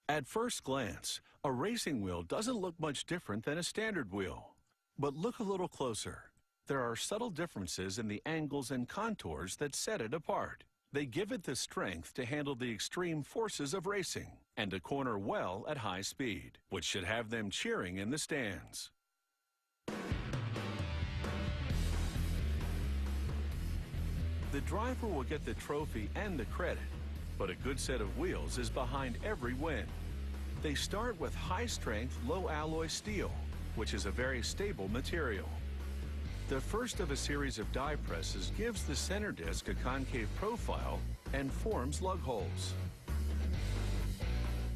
At first glance, a racing wheel doesn't look much different than a standard wheel. But look a little closer. There are subtle differences in the angles and contours that set it apart. They give it the strength to handle the extreme forces of racing and to corner well at high speed, which should have them cheering in the stands. The driver will get the trophy and the credit, but a good set of wheels is behind every win. They start with high-strength, low-alloy steel, which is a very stable material. The first of a series of die presses gives the center disc a concave profile and forms lug holes.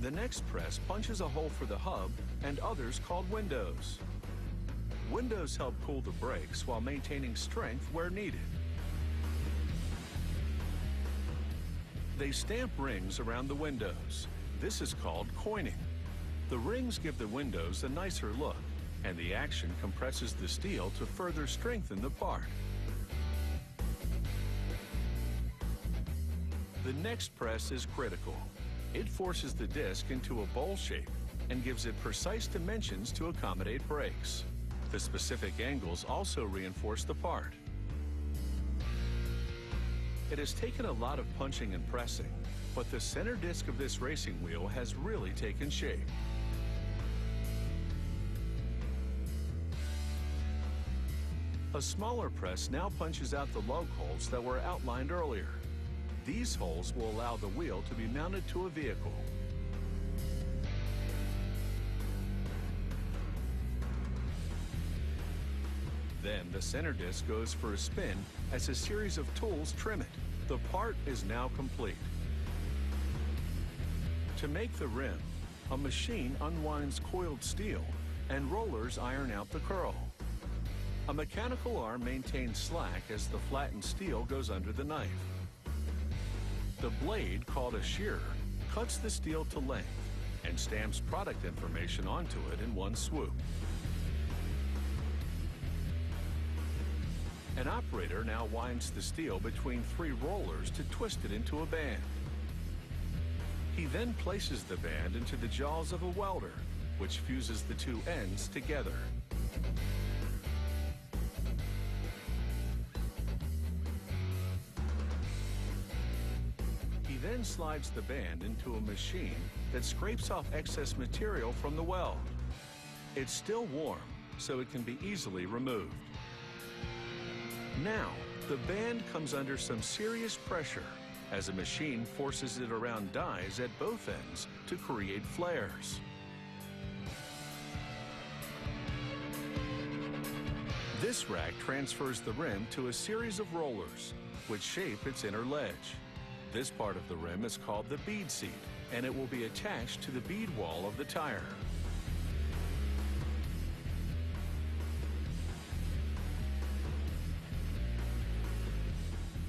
The next press punches a hole for the hub and others called windows. Windows help cool the brakes while maintaining strength where needed. They stamp rings around the windows. This is called coining. The rings give the windows a nicer look, and the action compresses the steel to further strengthen the part. The next press is critical. It forces the disc into a bowl shape and gives it precise dimensions to accommodate brakes. The specific angles also reinforce the part. It has taken a lot of punching and pressing, but the center disc of this racing wheel has really taken shape. A smaller press now punches out the lug holes that were outlined earlier. These holes will allow the wheel to be mounted to a vehicle. Then the center disc goes for a spin as a series of tools trim it. The part is now complete. To make the rim, a machine unwinds coiled steel and rollers iron out the curl. A mechanical arm maintains slack as the flattened steel goes under the knife. The blade, called a shearer, cuts the steel to length and stamps product information onto it in one swoop. An operator now winds the steel between 3 rollers to twist it into a band. He then places the band into the jaws of a welder, which fuses the 2 ends together. He then slides the band into a machine that scrapes off excess material from the weld. It's still warm, so it can be easily removed. Now, the band comes under some serious pressure as a machine forces it around dies at both ends to create flares. This rack transfers the rim to a series of rollers, which shape its inner ledge. This part of the rim is called the bead seat, and it will be attached to the bead wall of the tire.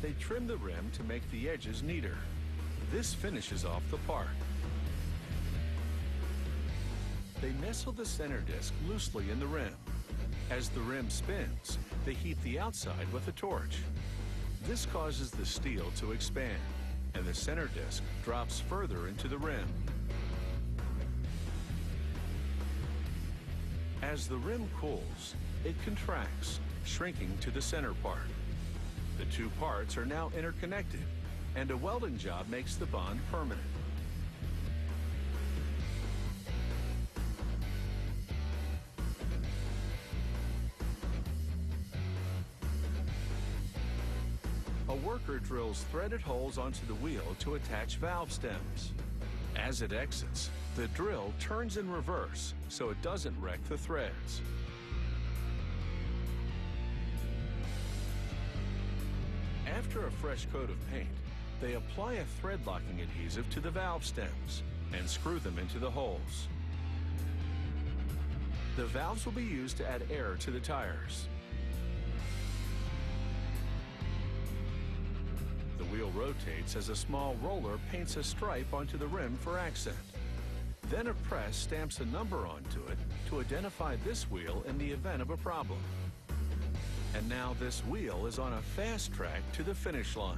They trim the rim to make the edges neater. This finishes off the part. They nestle the center disc loosely in the rim. As the rim spins, they heat the outside with a torch. This causes the steel to expand, and the center disc drops further into the rim. As the rim cools, it contracts, shrinking to the center part. The 2 parts are now interconnected, and a welding job makes the bond permanent. A worker drills threaded holes onto the wheel to attach valve stems. As it exits, the drill turns in reverse so it doesn't wreck the threads. After a fresh coat of paint, they apply a thread locking adhesive to the valve stems and screw them into the holes. The valves will be used to add air to the tires. The wheel rotates as a small roller paints a stripe onto the rim for accent. Then a press stamps a number onto it to identify this wheel in the event of a problem. And now this wheel is on a fast track to the finish line.